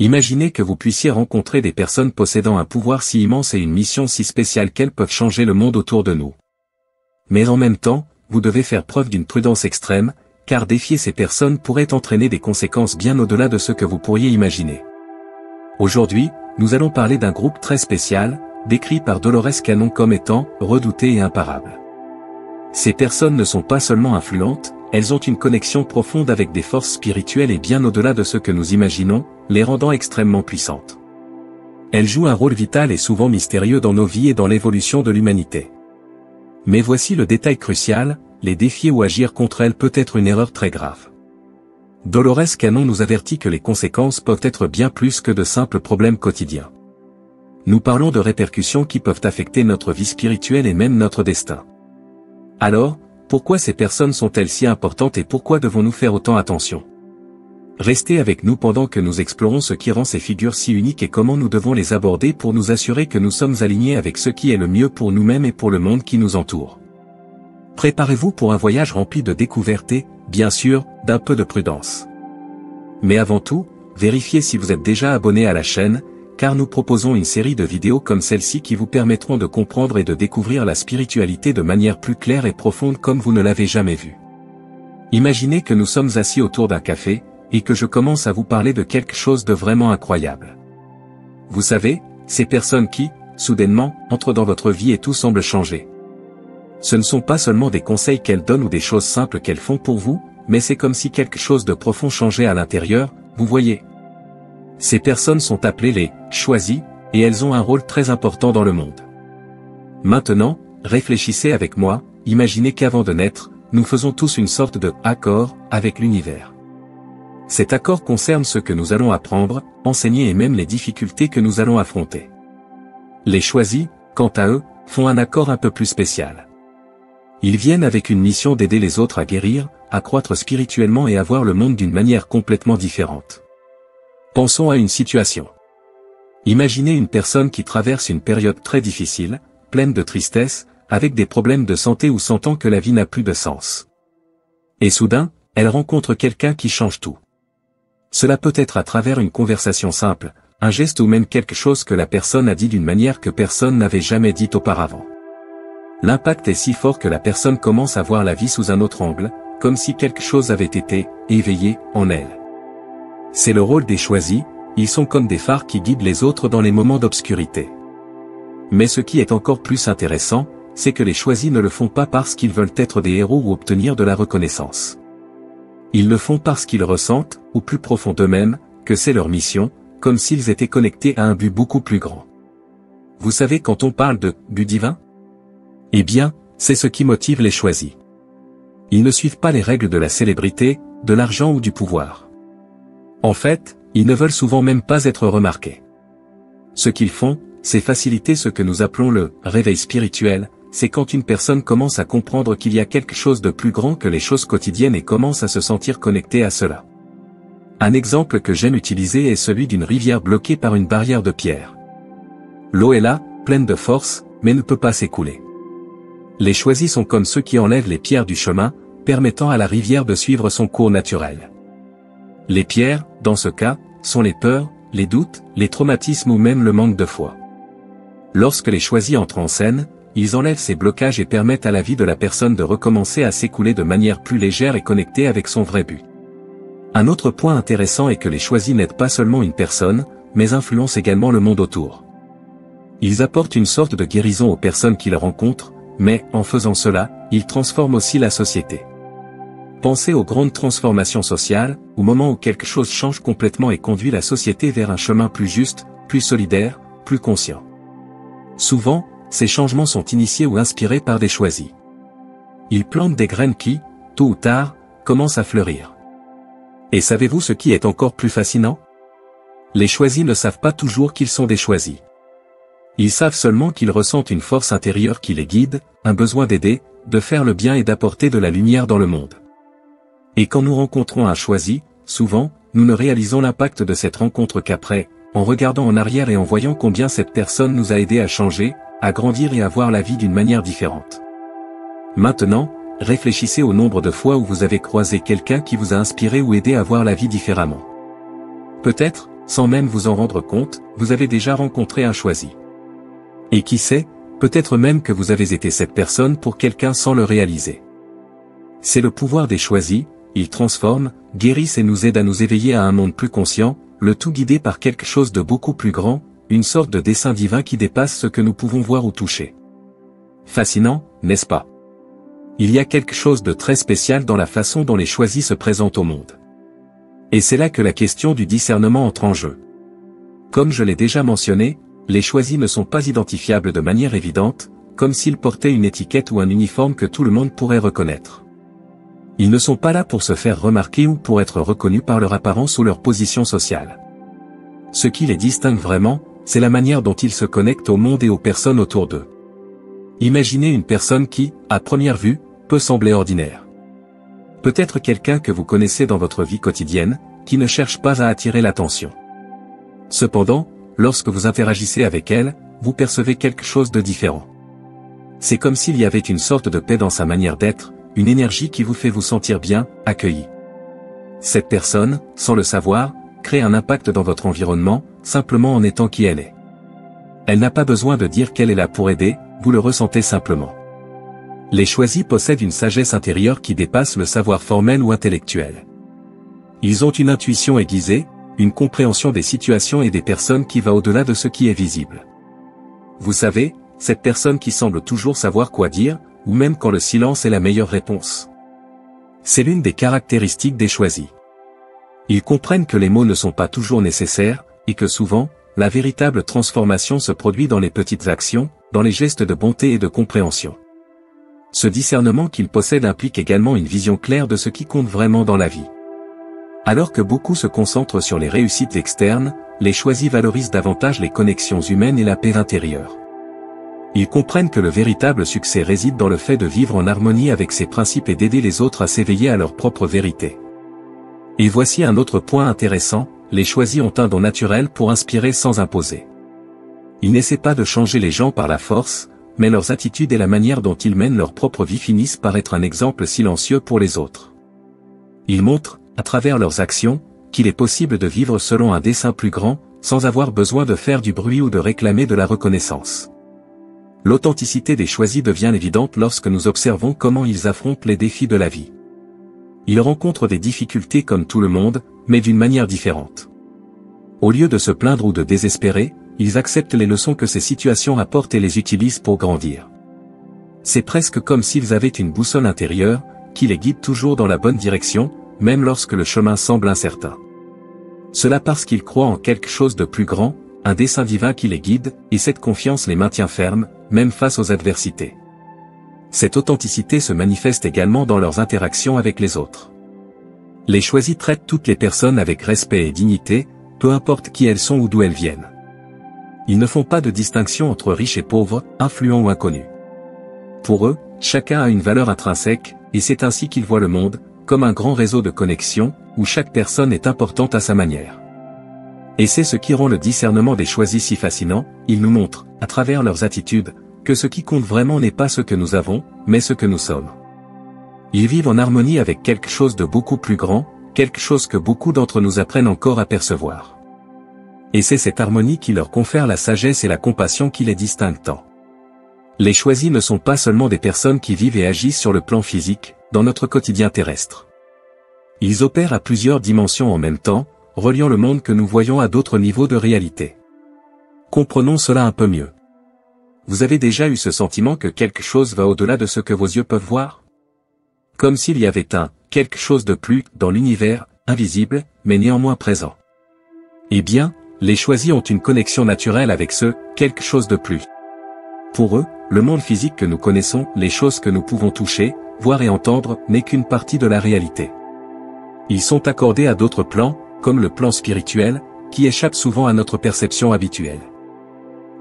Imaginez que vous puissiez rencontrer des personnes possédant un pouvoir si immense et une mission si spéciale qu'elles peuvent changer le monde autour de nous. Mais en même temps, vous devez faire preuve d'une prudence extrême, car défier ces personnes pourrait entraîner des conséquences bien au-delà de ce que vous pourriez imaginer. Aujourd'hui, nous allons parler d'un groupe très spécial, décrit par Dolores Cannon comme étant redouté et imparable. Ces personnes ne sont pas seulement influentes, elles ont une connexion profonde avec des forces spirituelles et bien au-delà de ce que nous imaginons, les rendant extrêmement puissantes. Elles jouent un rôle vital et souvent mystérieux dans nos vies et dans l'évolution de l'humanité. Mais voici le détail crucial, les défier ou agir contre elles peut être une erreur très grave. Dolores Cannon nous avertit que les conséquences peuvent être bien plus que de simples problèmes quotidiens. Nous parlons de répercussions qui peuvent affecter notre vie spirituelle et même notre destin. Alors, pourquoi ces personnes sont-elles si importantes et pourquoi devons-nous faire autant attention? Restez avec nous pendant que nous explorons ce qui rend ces figures si uniques et comment nous devons les aborder pour nous assurer que nous sommes alignés avec ce qui est le mieux pour nous-mêmes et pour le monde qui nous entoure. Préparez-vous pour un voyage rempli de découvertes et, bien sûr, d'un peu de prudence. Mais avant tout, vérifiez si vous êtes déjà abonné à la chaîne, car nous proposons une série de vidéos comme celle-ci qui vous permettront de comprendre et de découvrir la spiritualité de manière plus claire et profonde comme vous ne l'avez jamais vue. Imaginez que nous sommes assis autour d'un café, et que je commence à vous parler de quelque chose de vraiment incroyable. Vous savez, ces personnes qui, soudainement, entrent dans votre vie et tout semble changer. Ce ne sont pas seulement des conseils qu'elles donnent ou des choses simples qu'elles font pour vous, mais c'est comme si quelque chose de profond changeait à l'intérieur, vous voyez. Ces personnes sont appelées les « choisies », et elles ont un rôle très important dans le monde. Maintenant, réfléchissez avec moi, imaginez qu'avant de naître, nous faisons tous une sorte de « accord » avec l'univers. Cet accord concerne ce que nous allons apprendre, enseigner et même les difficultés que nous allons affronter. Les choisis, quant à eux, font un accord un peu plus spécial. Ils viennent avec une mission d'aider les autres à guérir, à croître spirituellement et à voir le monde d'une manière complètement différente. Pensons à une situation. Imaginez une personne qui traverse une période très difficile, pleine de tristesse, avec des problèmes de santé ou sentant que la vie n'a plus de sens. Et soudain, elle rencontre quelqu'un qui change tout. Cela peut être à travers une conversation simple, un geste ou même quelque chose que la personne a dit d'une manière que personne n'avait jamais dite auparavant. L'impact est si fort que la personne commence à voir la vie sous un autre angle, comme si quelque chose avait été éveillé en elle. C'est le rôle des choisis, ils sont comme des phares qui guident les autres dans les moments d'obscurité. Mais ce qui est encore plus intéressant, c'est que les choisis ne le font pas parce qu'ils veulent être des héros ou obtenir de la reconnaissance. Ils le font parce qu'ils ressentent, ou plus profond d'eux-mêmes, que c'est leur mission, comme s'ils étaient connectés à un but beaucoup plus grand. Vous savez quand on parle de « but divin » Eh bien, c'est ce qui motive les choisis. Ils ne suivent pas les règles de la célébrité, de l'argent ou du pouvoir. En fait, ils ne veulent souvent même pas être remarqués. Ce qu'ils font, c'est faciliter ce que nous appelons le « réveil spirituel », c'est quand une personne commence à comprendre qu'il y a quelque chose de plus grand que les choses quotidiennes et commence à se sentir connectée à cela. Un exemple que j'aime utiliser est celui d'une rivière bloquée par une barrière de pierre. L'eau est là, pleine de force, mais ne peut pas s'écouler. Les choisis sont comme ceux qui enlèvent les pierres du chemin, permettant à la rivière de suivre son cours naturel. Les pierres, dans ce cas, sont les peurs, les doutes, les traumatismes ou même le manque de foi. Lorsque les choisis entrent en scène, ils enlèvent ces blocages et permettent à la vie de la personne de recommencer à s'écouler de manière plus légère et connectée avec son vrai but. Un autre point intéressant est que les choisis n'aident pas seulement une personne, mais influencent également le monde autour. Ils apportent une sorte de guérison aux personnes qu'ils rencontrent, mais, en faisant cela, ils transforment aussi la société. Pensez aux grandes transformations sociales, au moment où quelque chose change complètement et conduit la société vers un chemin plus juste, plus solidaire, plus conscient. Souvent, ces changements sont initiés ou inspirés par des choisis. Ils plantent des graines qui, tôt ou tard, commencent à fleurir. Et savez-vous ce qui est encore plus fascinant? Les choisis ne savent pas toujours qu'ils sont des choisis. Ils savent seulement qu'ils ressentent une force intérieure qui les guide, un besoin d'aider, de faire le bien et d'apporter de la lumière dans le monde. Et quand nous rencontrons un choisi, souvent, nous ne réalisons l'impact de cette rencontre qu'après, en regardant en arrière et en voyant combien cette personne nous a aidés à changer, à grandir et à voir la vie d'une manière différente. Maintenant, réfléchissez au nombre de fois où vous avez croisé quelqu'un qui vous a inspiré ou aidé à voir la vie différemment. Peut-être, sans même vous en rendre compte, vous avez déjà rencontré un choisi. Et qui sait, peut-être même que vous avez été cette personne pour quelqu'un sans le réaliser. C'est le pouvoir des choisis, ils transforment, guérissent et nous aident à nous éveiller à un monde plus conscient, le tout guidé par quelque chose de beaucoup plus grand, une sorte de dessein divin qui dépasse ce que nous pouvons voir ou toucher. Fascinant, n'est-ce pas? Il y a quelque chose de très spécial dans la façon dont les choisis se présentent au monde. Et c'est là que la question du discernement entre en jeu. Comme je l'ai déjà mentionné, les choisis ne sont pas identifiables de manière évidente, comme s'ils portaient une étiquette ou un uniforme que tout le monde pourrait reconnaître. Ils ne sont pas là pour se faire remarquer ou pour être reconnus par leur apparence ou leur position sociale. Ce qui les distingue vraiment, c'est la manière dont ils se connectent au monde et aux personnes autour d'eux. Imaginez une personne qui, à première vue, peut sembler ordinaire. Peut-être quelqu'un que vous connaissez dans votre vie quotidienne, qui ne cherche pas à attirer l'attention. Cependant, lorsque vous interagissez avec elle, vous percevez quelque chose de différent. C'est comme s'il y avait une sorte de paix dans sa manière d'être, une énergie qui vous fait vous sentir bien, accueilli. Cette personne, sans le savoir, crée un impact dans votre environnement, simplement en étant qui elle est. Elle n'a pas besoin de dire qu'elle est là pour aider, vous le ressentez simplement. Les choisis possèdent une sagesse intérieure qui dépasse le savoir formel ou intellectuel. Ils ont une intuition aiguisée, une compréhension des situations et des personnes qui va au-delà de ce qui est visible. Vous savez, cette personne qui semble toujours savoir quoi dire, ou même quand le silence est la meilleure réponse. C'est l'une des caractéristiques des choisis. Ils comprennent que les mots ne sont pas toujours nécessaires, et que souvent, la véritable transformation se produit dans les petites actions, dans les gestes de bonté et de compréhension. Ce discernement qu'ils possèdent implique également une vision claire de ce qui compte vraiment dans la vie. Alors que beaucoup se concentrent sur les réussites externes, les choisis valorisent davantage les connexions humaines et la paix intérieure. Ils comprennent que le véritable succès réside dans le fait de vivre en harmonie avec ses principes et d'aider les autres à s'éveiller à leur propre vérité. Et voici un autre point intéressant, les choisis ont un don naturel pour inspirer sans imposer. Ils n'essaient pas de changer les gens par la force, mais leurs attitudes et la manière dont ils mènent leur propre vie finissent par être un exemple silencieux pour les autres. Ils montrent, à travers leurs actions, qu'il est possible de vivre selon un dessein plus grand, sans avoir besoin de faire du bruit ou de réclamer de la reconnaissance. L'authenticité des choisis devient évidente lorsque nous observons comment ils affrontent les défis de la vie. Ils rencontrent des difficultés comme tout le monde, mais d'une manière différente. Au lieu de se plaindre ou de désespérer, ils acceptent les leçons que ces situations apportent et les utilisent pour grandir. C'est presque comme s'ils avaient une boussole intérieure, qui les guide toujours dans la bonne direction, même lorsque le chemin semble incertain. Cela parce qu'ils croient en quelque chose de plus grand, un dessein divin qui les guide, et cette confiance les maintient fermes, même face aux adversités. Cette authenticité se manifeste également dans leurs interactions avec les autres. Les choisis traitent toutes les personnes avec respect et dignité, peu importe qui elles sont ou d'où elles viennent. Ils ne font pas de distinction entre riches et pauvres, influents ou inconnus. Pour eux, chacun a une valeur intrinsèque, et c'est ainsi qu'ils voient le monde, comme un grand réseau de connexions, où chaque personne est importante à sa manière. Et c'est ce qui rend le discernement des choisis si fascinant, ils nous montrent, à travers leurs attitudes, que ce qui compte vraiment n'est pas ce que nous avons, mais ce que nous sommes. Ils vivent en harmonie avec quelque chose de beaucoup plus grand, quelque chose que beaucoup d'entre nous apprennent encore à percevoir. Et c'est cette harmonie qui leur confère la sagesse et la compassion qui les distinguent tant. Les choisis ne sont pas seulement des personnes qui vivent et agissent sur le plan physique, dans notre quotidien terrestre. Ils opèrent à plusieurs dimensions en même temps, reliant le monde que nous voyons à d'autres niveaux de réalité. Comprenons cela un peu mieux. Vous avez déjà eu ce sentiment que quelque chose va au-delà de ce que vos yeux peuvent voir? Comme s'il y avait quelque chose de plus, dans l'univers, invisible, mais néanmoins présent. Eh bien, les choisis ont une connexion naturelle avec ce quelque chose de plus. Pour eux, le monde physique que nous connaissons, les choses que nous pouvons toucher, voir et entendre, n'est qu'une partie de la réalité. Ils sont accordés à d'autres plans, comme le plan spirituel, qui échappe souvent à notre perception habituelle.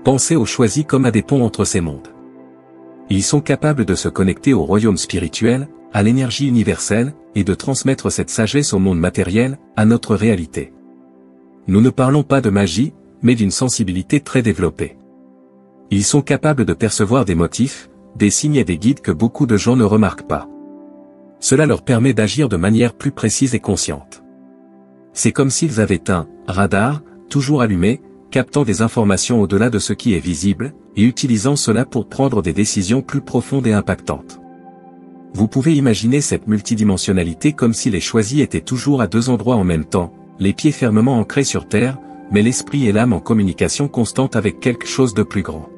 Pensez aux choisis comme à des ponts entre ces mondes. Ils sont capables de se connecter au royaume spirituel, à l'énergie universelle, et de transmettre cette sagesse au monde matériel, à notre réalité. Nous ne parlons pas de magie, mais d'une sensibilité très développée. Ils sont capables de percevoir des motifs, des signes et des guides que beaucoup de gens ne remarquent pas. Cela leur permet d'agir de manière plus précise et consciente. C'est comme s'ils avaient un radar, toujours allumés, captant des informations au-delà de ce qui est visible, et utilisant cela pour prendre des décisions plus profondes et impactantes. Vous pouvez imaginer cette multidimensionnalité comme si les choisis étaient toujours à deux endroits en même temps, les pieds fermement ancrés sur terre, mais l'esprit et l'âme en communication constante avec quelque chose de plus grand.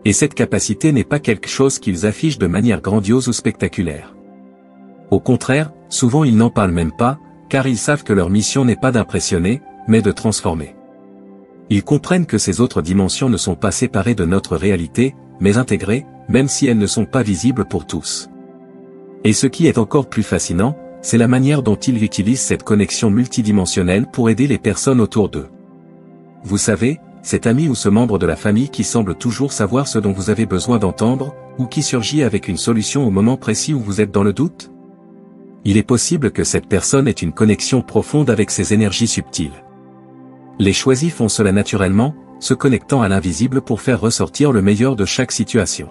Et cette capacité n'est pas quelque chose qu'ils affichent de manière grandiose ou spectaculaire. Au contraire, souvent ils n'en parlent même pas, car ils savent que leur mission n'est pas d'impressionner, mais de transformer. Ils comprennent que ces autres dimensions ne sont pas séparées de notre réalité, mais intégrées, même si elles ne sont pas visibles pour tous. Et ce qui est encore plus fascinant, c'est la manière dont ils utilisent cette connexion multidimensionnelle pour aider les personnes autour d'eux. Vous savez, cet ami ou ce membre de la famille qui semble toujours savoir ce dont vous avez besoin d'entendre, ou qui surgit avec une solution au moment précis où vous êtes dans le doute? Il est possible que cette personne ait une connexion profonde avec ces énergies subtiles. Les choisis font cela naturellement, se connectant à l'invisible pour faire ressortir le meilleur de chaque situation.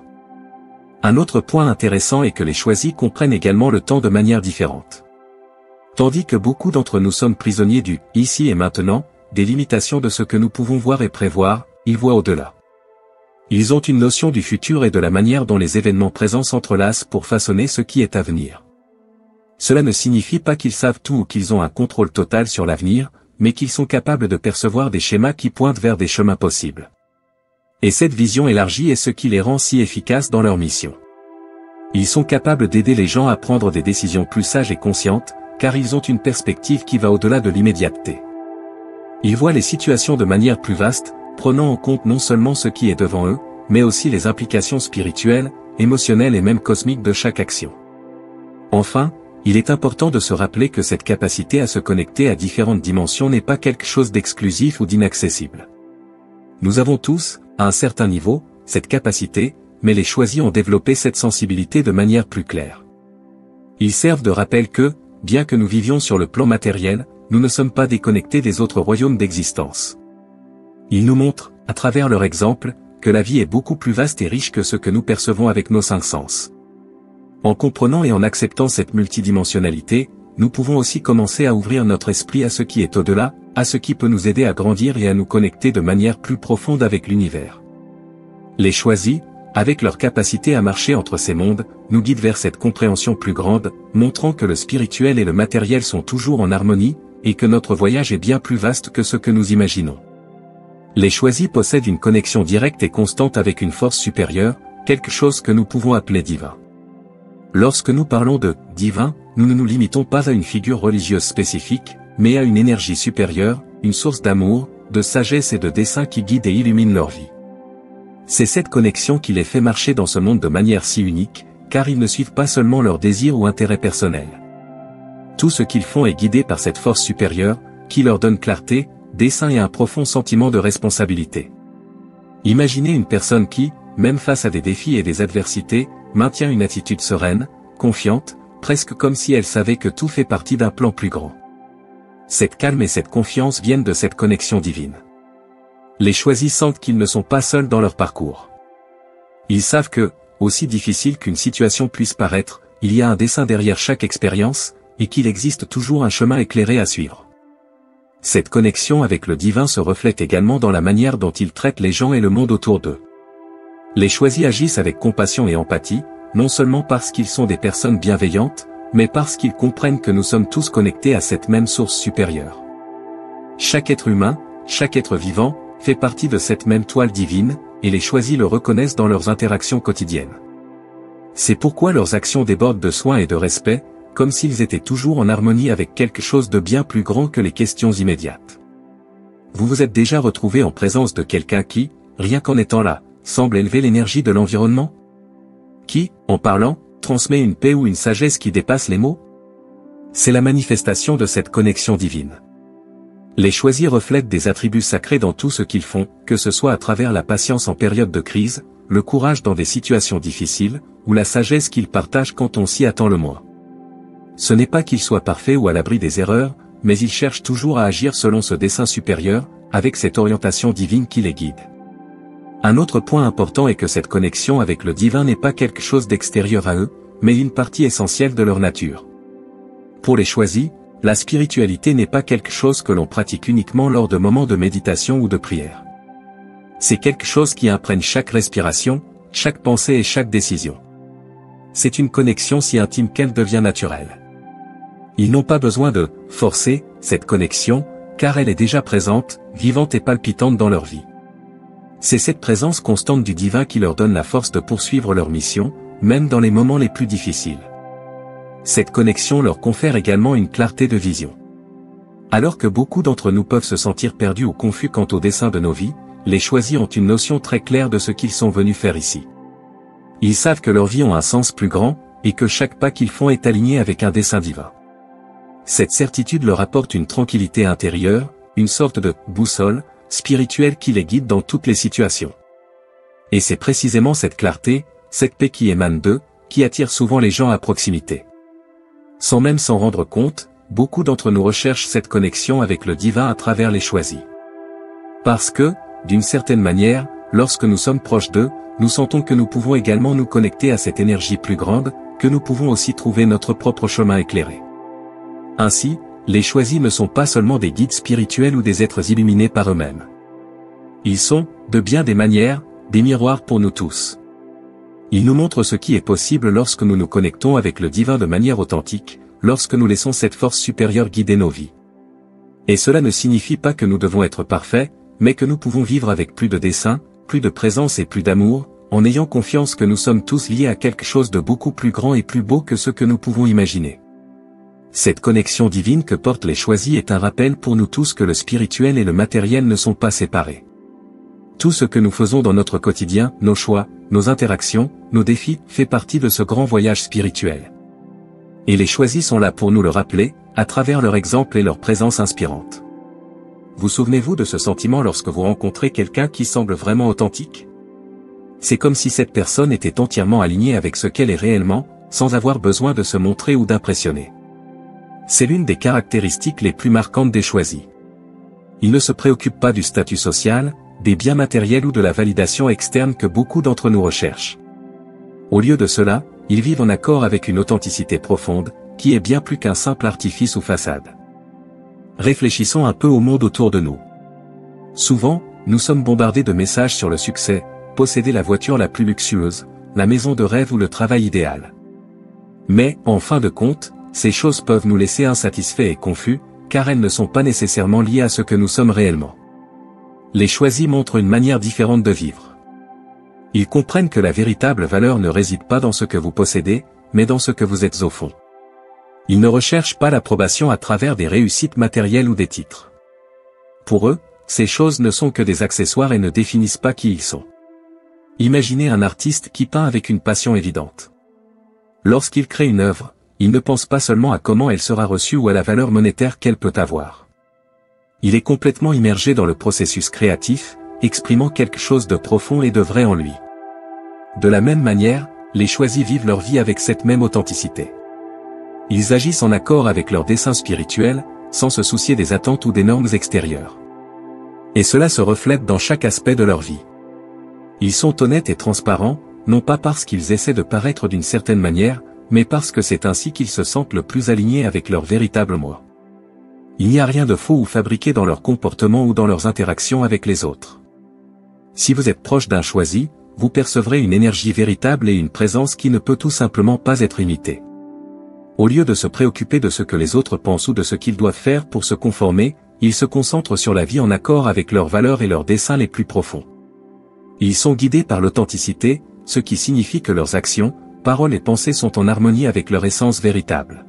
Un autre point intéressant est que les choisis comprennent également le temps de manière différente. Tandis que beaucoup d'entre nous sommes prisonniers du « ici et maintenant », des limitations de ce que nous pouvons voir et prévoir, ils voient au-delà. Ils ont une notion du futur et de la manière dont les événements présents s'entrelacent pour façonner ce qui est à venir. Cela ne signifie pas qu'ils savent tout ou qu'ils ont un contrôle total sur l'avenir, mais qu'ils sont capables de percevoir des schémas qui pointent vers des chemins possibles. Et cette vision élargie est ce qui les rend si efficaces dans leur mission. Ils sont capables d'aider les gens à prendre des décisions plus sages et conscientes, car ils ont une perspective qui va au-delà de l'immédiateté. Ils voient les situations de manière plus vaste, prenant en compte non seulement ce qui est devant eux, mais aussi les implications spirituelles, émotionnelles et même cosmiques de chaque action. Enfin, il est important de se rappeler que cette capacité à se connecter à différentes dimensions n'est pas quelque chose d'exclusif ou d'inaccessible. Nous avons tous, à un certain niveau, cette capacité, mais les choisis ont développé cette sensibilité de manière plus claire. Ils servent de rappel que, bien que nous vivions sur le plan matériel, nous ne sommes pas déconnectés des autres royaumes d'existence. Ils nous montrent, à travers leur exemple, que la vie est beaucoup plus vaste et riche que ce que nous percevons avec nos cinq sens. En comprenant et en acceptant cette multidimensionnalité, nous pouvons aussi commencer à ouvrir notre esprit à ce qui est au-delà, à ce qui peut nous aider à grandir et à nous connecter de manière plus profonde avec l'univers. Les choisis, avec leur capacité à marcher entre ces mondes, nous guident vers cette compréhension plus grande, montrant que le spirituel et le matériel sont toujours en harmonie, et que notre voyage est bien plus vaste que ce que nous imaginons. Les choisis possèdent une connexion directe et constante avec une force supérieure, quelque chose que nous pouvons appeler divin. Lorsque nous parlons de « divin », nous ne nous limitons pas à une figure religieuse spécifique, mais à une énergie supérieure, une source d'amour, de sagesse et de dessein qui guide et illumine leur vie. C'est cette connexion qui les fait marcher dans ce monde de manière si unique, car ils ne suivent pas seulement leurs désirs ou intérêts personnels. Tout ce qu'ils font est guidé par cette force supérieure, qui leur donne clarté, dessein et un profond sentiment de responsabilité. Imaginez une personne qui, même face à des défis et des adversités, maintient une attitude sereine, confiante, presque comme si elle savait que tout fait partie d'un plan plus grand. Cette calme et cette confiance viennent de cette connexion divine. Les choisis sentent qu'ils ne sont pas seuls dans leur parcours. Ils savent que, aussi difficile qu'une situation puisse paraître, il y a un dessein derrière chaque expérience, et qu'il existe toujours un chemin éclairé à suivre. Cette connexion avec le divin se reflète également dans la manière dont ils traitent les gens et le monde autour d'eux. Les choisis agissent avec compassion et empathie, non seulement parce qu'ils sont des personnes bienveillantes, mais parce qu'ils comprennent que nous sommes tous connectés à cette même source supérieure. Chaque être humain, chaque être vivant, fait partie de cette même toile divine, et les choisis le reconnaissent dans leurs interactions quotidiennes. C'est pourquoi leurs actions débordent de soin et de respect, comme s'ils étaient toujours en harmonie avec quelque chose de bien plus grand que les questions immédiates. Vous vous êtes déjà retrouvé en présence de quelqu'un qui, rien qu'en étant là, semble élever l'énergie de l'environnement? Qui, en parlant, transmet une paix ou une sagesse qui dépasse les mots? C'est la manifestation de cette connexion divine. Les choisis reflètent des attributs sacrés dans tout ce qu'ils font, que ce soit à travers la patience en période de crise, le courage dans des situations difficiles, ou la sagesse qu'ils partagent quand on s'y attend le moins. Ce n'est pas qu'ils soient parfaits ou à l'abri des erreurs, mais ils cherchent toujours à agir selon ce dessein supérieur, avec cette orientation divine qui les guide. Un autre point important est que cette connexion avec le divin n'est pas quelque chose d'extérieur à eux, mais une partie essentielle de leur nature. Pour les choisis, La spiritualité n'est pas quelque chose que l'on pratique uniquement lors de moments de méditation ou de prière. C'est quelque chose qui imprègne chaque respiration, chaque pensée et chaque décision. C'est une connexion si intime qu'elle devient naturelle. Ils n'ont pas besoin de « forcer » cette connexion, car elle est déjà présente, vivante et palpitante dans leur vie. C'est cette présence constante du divin qui leur donne la force de poursuivre leur mission, même dans les moments les plus difficiles. Cette connexion leur confère également une clarté de vision. Alors que beaucoup d'entre nous peuvent se sentir perdus ou confus quant au dessein de nos vies, les choisis ont une notion très claire de ce qu'ils sont venus faire ici. Ils savent que leurs vies ont un sens plus grand, et que chaque pas qu'ils font est aligné avec un dessein divin. Cette certitude leur apporte une tranquillité intérieure, une sorte de « boussole » spirituelle qui les guide dans toutes les situations. Et c'est précisément cette clarté, cette paix qui émane d'eux, qui attire souvent les gens à proximité. Sans même s'en rendre compte, beaucoup d'entre nous recherchent cette connexion avec le divin à travers les choisis. Parce que, d'une certaine manière, lorsque nous sommes proches d'eux, nous sentons que nous pouvons également nous connecter à cette énergie plus grande, que nous pouvons aussi trouver notre propre chemin éclairé. Ainsi, les choisis ne sont pas seulement des guides spirituels ou des êtres illuminés par eux-mêmes. Ils sont, de bien des manières, des miroirs pour nous tous. Ils nous montrent ce qui est possible lorsque nous nous connectons avec le divin de manière authentique, lorsque nous laissons cette force supérieure guider nos vies. Et cela ne signifie pas que nous devons être parfaits, mais que nous pouvons vivre avec plus de dessein, plus de présence et plus d'amour, en ayant confiance que nous sommes tous liés à quelque chose de beaucoup plus grand et plus beau que ce que nous pouvons imaginer. Cette connexion divine que portent les choisis est un rappel pour nous tous que le spirituel et le matériel ne sont pas séparés. Tout ce que nous faisons dans notre quotidien, nos choix, nos interactions, nos défis, fait partie de ce grand voyage spirituel. Et les choisis sont là pour nous le rappeler, à travers leur exemple et leur présence inspirante. Vous souvenez-vous de ce sentiment lorsque vous rencontrez quelqu'un qui semble vraiment authentique? C'est comme si cette personne était entièrement alignée avec ce qu'elle est réellement, sans avoir besoin de se montrer ou d'impressionner. C'est l'une des caractéristiques les plus marquantes des choisis. Ils ne se préoccupent pas du statut social, des biens matériels ou de la validation externe que beaucoup d'entre nous recherchent. Au lieu de cela, ils vivent en accord avec une authenticité profonde, qui est bien plus qu'un simple artifice ou façade. Réfléchissons un peu au monde autour de nous. Souvent, nous sommes bombardés de messages sur le succès, posséder la voiture la plus luxueuse, la maison de rêve ou le travail idéal. Mais, en fin de compte, ces choses peuvent nous laisser insatisfaits et confus, car elles ne sont pas nécessairement liées à ce que nous sommes réellement. Les choisis montrent une manière différente de vivre. Ils comprennent que la véritable valeur ne réside pas dans ce que vous possédez, mais dans ce que vous êtes au fond. Ils ne recherchent pas l'approbation à travers des réussites matérielles ou des titres. Pour eux, ces choses ne sont que des accessoires et ne définissent pas qui ils sont. Imaginez un artiste qui peint avec une passion évidente. Lorsqu'il crée une œuvre, il ne pense pas seulement à comment elle sera reçue ou à la valeur monétaire qu'elle peut avoir. Il est complètement immergé dans le processus créatif, exprimant quelque chose de profond et de vrai en lui. De la même manière, les choisis vivent leur vie avec cette même authenticité. Ils agissent en accord avec leur dessein spirituel, sans se soucier des attentes ou des normes extérieures. Et cela se reflète dans chaque aspect de leur vie. Ils sont honnêtes et transparents, non pas parce qu'ils essaient de paraître d'une certaine manière, mais parce que c'est ainsi qu'ils se sentent le plus alignés avec leur véritable moi. Il n'y a rien de faux ou fabriqué dans leur comportement ou dans leurs interactions avec les autres. Si vous êtes proche d'un choisi, vous percevrez une énergie véritable et une présence qui ne peut tout simplement pas être imitée. Au lieu de se préoccuper de ce que les autres pensent ou de ce qu'ils doivent faire pour se conformer, ils se concentrent sur la vie en accord avec leurs valeurs et leurs desseins les plus profonds. Ils sont guidés par l'authenticité, ce qui signifie que leurs actions, paroles et pensées sont en harmonie avec leur essence véritable.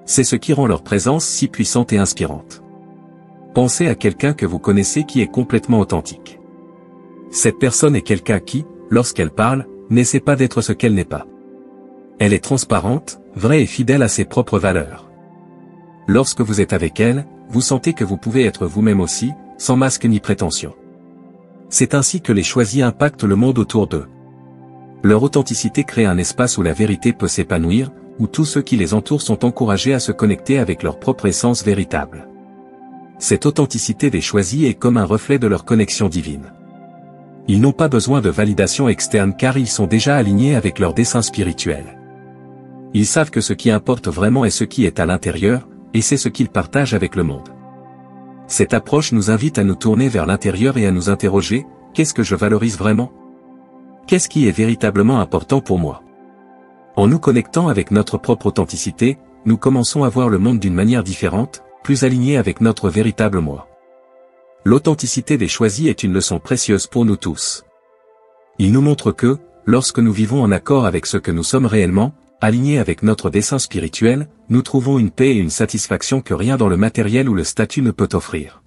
C'est ce qui rend leur présence si puissante et inspirante. Pensez à quelqu'un que vous connaissez qui est complètement authentique. Cette personne est quelqu'un qui, lorsqu'elle parle, n'essaie pas d'être ce qu'elle n'est pas. Elle est transparente, vraie et fidèle à ses propres valeurs. Lorsque vous êtes avec elle, vous sentez que vous pouvez être vous-même aussi, sans masque ni prétention. C'est ainsi que les choisis impactent le monde autour d'eux. Leur authenticité crée un espace où la vérité peut s'épanouir, où tous ceux qui les entourent sont encouragés à se connecter avec leur propre essence véritable. Cette authenticité des choisis est comme un reflet de leur connexion divine. Ils n'ont pas besoin de validation externe car ils sont déjà alignés avec leur dessein spirituel. Ils savent que ce qui importe vraiment est ce qui est à l'intérieur, et c'est ce qu'ils partagent avec le monde. Cette approche nous invite à nous tourner vers l'intérieur et à nous interroger, qu'est-ce que je valorise vraiment? Qu'est-ce qui est véritablement important pour moi? En nous connectant avec notre propre authenticité, nous commençons à voir le monde d'une manière différente, plus alignée avec notre véritable moi. L'authenticité des choisis est une leçon précieuse pour nous tous. Il nous montre que, lorsque nous vivons en accord avec ce que nous sommes réellement, alignés avec notre dessein spirituel, nous trouvons une paix et une satisfaction que rien dans le matériel ou le statut ne peut offrir.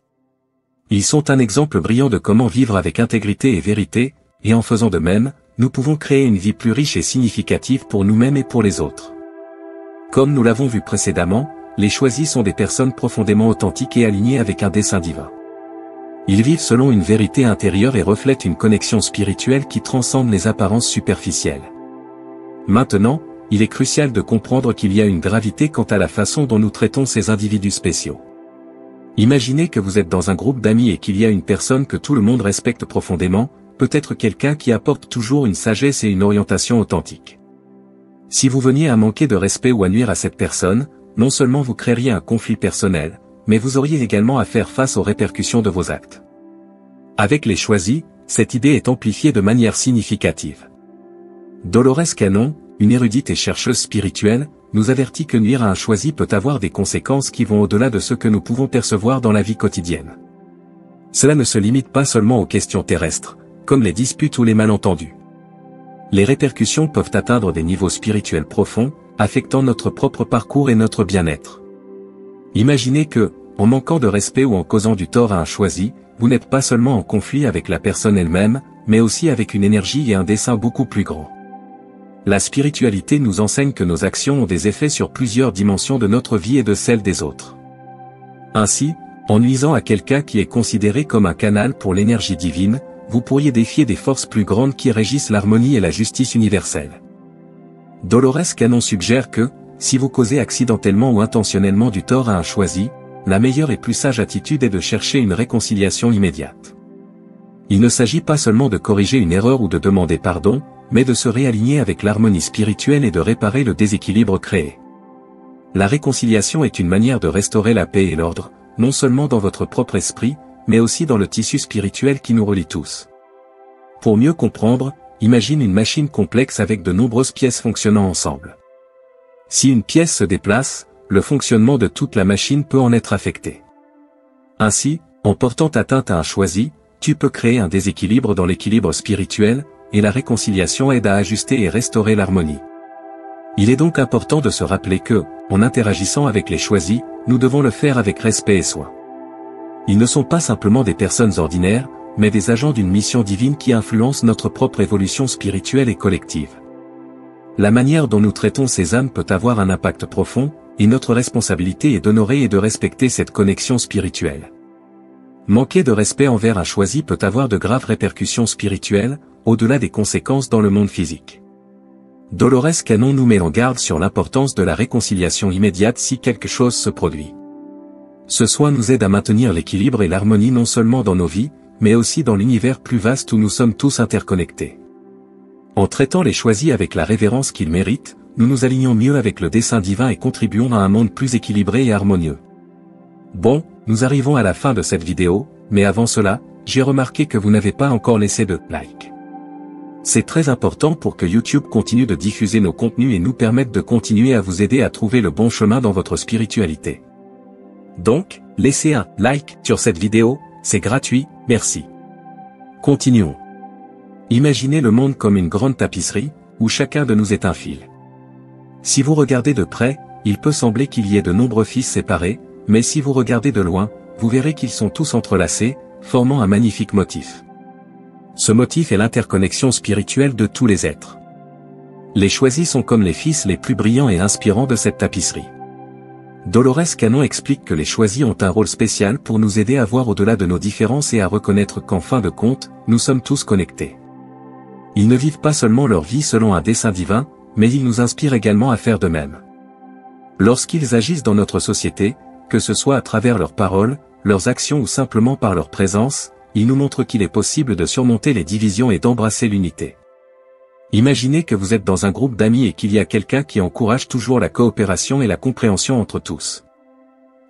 Ils sont un exemple brillant de comment vivre avec intégrité et vérité, et en faisant de même, nous pouvons créer une vie plus riche et significative pour nous-mêmes et pour les autres. Comme nous l'avons vu précédemment, les choisis sont des personnes profondément authentiques et alignées avec un dessein divin. Ils vivent selon une vérité intérieure et reflètent une connexion spirituelle qui transcende les apparences superficielles. Maintenant, il est crucial de comprendre qu'il y a une gravité quant à la façon dont nous traitons ces individus spéciaux. Imaginez que vous êtes dans un groupe d'amis et qu'il y a une personne que tout le monde respecte profondément, peut-être quelqu'un qui apporte toujours une sagesse et une orientation authentique. Si vous veniez à manquer de respect ou à nuire à cette personne, non seulement vous créeriez un conflit personnel, mais vous auriez également à faire face aux répercussions de vos actes. Avec les choisis, cette idée est amplifiée de manière significative. Dolores Cannon, une érudite et chercheuse spirituelle, nous avertit que nuire à un choisi peut avoir des conséquences qui vont au-delà de ce que nous pouvons percevoir dans la vie quotidienne. Cela ne se limite pas seulement aux questions terrestres, comme les disputes ou les malentendus. Les répercussions peuvent atteindre des niveaux spirituels profonds, affectant notre propre parcours et notre bien-être. Imaginez que, en manquant de respect ou en causant du tort à un choisi, vous n'êtes pas seulement en conflit avec la personne elle-même, mais aussi avec une énergie et un dessein beaucoup plus grand. La spiritualité nous enseigne que nos actions ont des effets sur plusieurs dimensions de notre vie et de celle des autres. Ainsi, en nuisant à quelqu'un qui est considéré comme un canal pour l'énergie divine, vous pourriez défier des forces plus grandes qui régissent l'harmonie et la justice universelle. Dolores Cannon suggère que, si vous causez accidentellement ou intentionnellement du tort à un choisi, la meilleure et plus sage attitude est de chercher une réconciliation immédiate. Il ne s'agit pas seulement de corriger une erreur ou de demander pardon, mais de se réaligner avec l'harmonie spirituelle et de réparer le déséquilibre créé. La réconciliation est une manière de restaurer la paix et l'ordre, non seulement dans votre propre esprit, mais aussi dans le tissu spirituel qui nous relie tous. Pour mieux comprendre, imagine une machine complexe avec de nombreuses pièces fonctionnant ensemble. Si une pièce se déplace, le fonctionnement de toute la machine peut en être affecté. Ainsi, en portant atteinte à un choisi, tu peux créer un déséquilibre dans l'équilibre spirituel, et la réconciliation aide à ajuster et restaurer l'harmonie. Il est donc important de se rappeler que, en interagissant avec les choisis, nous devons le faire avec respect et soin. Ils ne sont pas simplement des personnes ordinaires, mais des agents d'une mission divine qui influencent notre propre évolution spirituelle et collective. La manière dont nous traitons ces âmes peut avoir un impact profond, et notre responsabilité est d'honorer et de respecter cette connexion spirituelle. Manquer de respect envers un choisi peut avoir de graves répercussions spirituelles, au-delà des conséquences dans le monde physique. Dolores Cannon nous met en garde sur l'importance de la réconciliation immédiate si quelque chose se produit. Ce soin nous aide à maintenir l'équilibre et l'harmonie non seulement dans nos vies, mais aussi dans l'univers plus vaste où nous sommes tous interconnectés. En traitant les choisis avec la révérence qu'ils méritent, nous nous alignons mieux avec le dessein divin et contribuons à un monde plus équilibré et harmonieux. Bon, nous arrivons à la fin de cette vidéo, mais avant cela, j'ai remarqué que vous n'avez pas encore laissé de like. C'est très important pour que YouTube continue de diffuser nos contenus et nous permette de continuer à vous aider à trouver le bon chemin dans votre spiritualité. Donc, laissez un like sur cette vidéo, c'est gratuit, merci. Continuons. Imaginez le monde comme une grande tapisserie, où chacun de nous est un fil. Si vous regardez de près, il peut sembler qu'il y ait de nombreux fils séparés, mais si vous regardez de loin, vous verrez qu'ils sont tous entrelacés, formant un magnifique motif. Ce motif est l'interconnexion spirituelle de tous les êtres. Les choisis sont comme les fils les plus brillants et inspirants de cette tapisserie. Dolores Cannon explique que les choisis ont un rôle spécial pour nous aider à voir au-delà de nos différences et à reconnaître qu'en fin de compte, nous sommes tous connectés. Ils ne vivent pas seulement leur vie selon un dessein divin, mais ils nous inspirent également à faire de même. Lorsqu'ils agissent dans notre société, que ce soit à travers leurs paroles, leurs actions ou simplement par leur présence, ils nous montrent qu'il est possible de surmonter les divisions et d'embrasser l'unité. Imaginez que vous êtes dans un groupe d'amis et qu'il y a quelqu'un qui encourage toujours la coopération et la compréhension entre tous.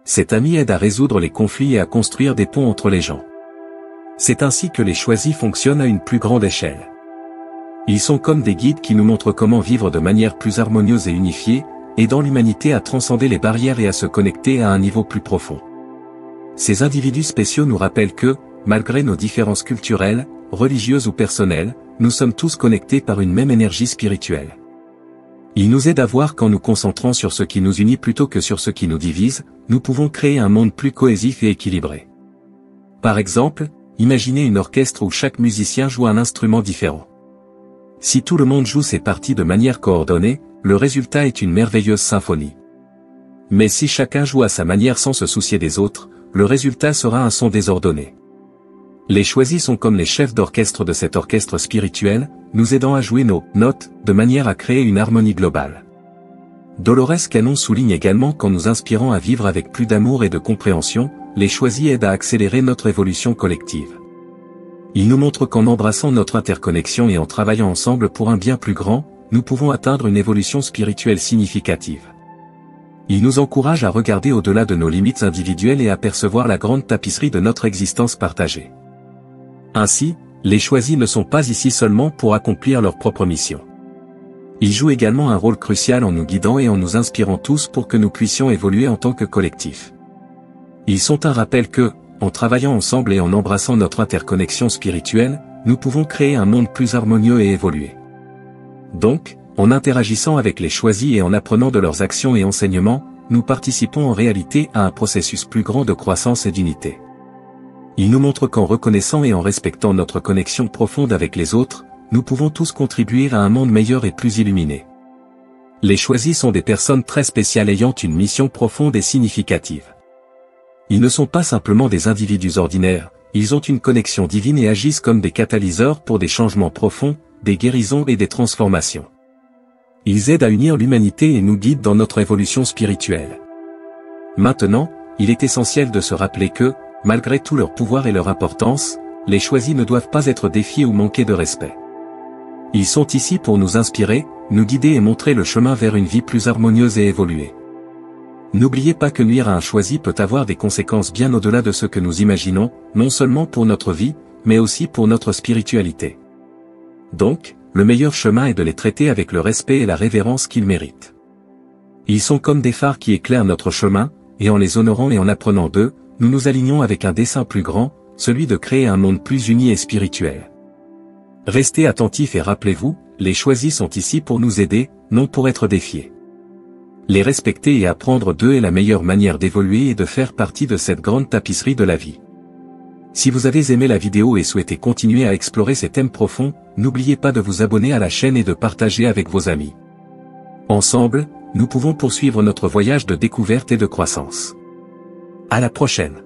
Cet ami aide à résoudre les conflits et à construire des ponts entre les gens. C'est ainsi que les choisis fonctionnent à une plus grande échelle. Ils sont comme des guides qui nous montrent comment vivre de manière plus harmonieuse et unifiée, aidant l'humanité à transcender les barrières et à se connecter à un niveau plus profond. Ces individus spéciaux nous rappellent que, malgré nos différences culturelles, religieuses ou personnelles, nous sommes tous connectés par une même énergie spirituelle. Ils nous aident à voir qu'en nous concentrant sur ce qui nous unit plutôt que sur ce qui nous divise, nous pouvons créer un monde plus cohésif et équilibré. Par exemple, imaginez une orchestre où chaque musicien joue un instrument différent. Si tout le monde joue ses parties de manière coordonnée, le résultat est une merveilleuse symphonie. Mais si chacun joue à sa manière sans se soucier des autres, le résultat sera un son désordonné. Les choisis sont comme les chefs d'orchestre de cet orchestre spirituel, nous aidant à jouer nos notes de manière à créer une harmonie globale. Dolores Cannon souligne également qu'en nous inspirant à vivre avec plus d'amour et de compréhension, les choisis aident à accélérer notre évolution collective. Ils nous montrent qu'en embrassant notre interconnexion et en travaillant ensemble pour un bien plus grand, nous pouvons atteindre une évolution spirituelle significative. Ils nous encouragent à regarder au-delà de nos limites individuelles et à percevoir la grande tapisserie de notre existence partagée. Ainsi, les choisis ne sont pas ici seulement pour accomplir leur propre mission. Ils jouent également un rôle crucial en nous guidant et en nous inspirant tous pour que nous puissions évoluer en tant que collectif. Ils sont un rappel que, en travaillant ensemble et en embrassant notre interconnexion spirituelle, nous pouvons créer un monde plus harmonieux et évolué. Donc, en interagissant avec les choisis et en apprenant de leurs actions et enseignements, nous participons en réalité à un processus plus grand de croissance et d'unité. Ils nous montrent qu'en reconnaissant et en respectant notre connexion profonde avec les autres, nous pouvons tous contribuer à un monde meilleur et plus illuminé. Les choisis sont des personnes très spéciales ayant une mission profonde et significative. Ils ne sont pas simplement des individus ordinaires, ils ont une connexion divine et agissent comme des catalyseurs pour des changements profonds, des guérisons et des transformations. Ils aident à unir l'humanité et nous guident dans notre évolution spirituelle. Maintenant, il est essentiel de se rappeler que, malgré tout leur pouvoir et leur importance, les choisis ne doivent pas être défiés ou manquer de respect. Ils sont ici pour nous inspirer, nous guider et montrer le chemin vers une vie plus harmonieuse et évoluée. N'oubliez pas que nuire à un choisi peut avoir des conséquences bien au-delà de ce que nous imaginons, non seulement pour notre vie, mais aussi pour notre spiritualité. Donc, le meilleur chemin est de les traiter avec le respect et la révérence qu'ils méritent. Ils sont comme des phares qui éclairent notre chemin, et en les honorant et en apprenant d'eux, nous nous alignons avec un dessein plus grand, celui de créer un monde plus uni et spirituel. Restez attentifs et rappelez-vous, les choisis sont ici pour nous aider, non pour être défiés. Les respecter et apprendre d'eux est la meilleure manière d'évoluer et de faire partie de cette grande tapisserie de la vie. Si vous avez aimé la vidéo et souhaitez continuer à explorer ces thèmes profonds, n'oubliez pas de vous abonner à la chaîne et de partager avec vos amis. Ensemble, nous pouvons poursuivre notre voyage de découverte et de croissance. À la prochaine.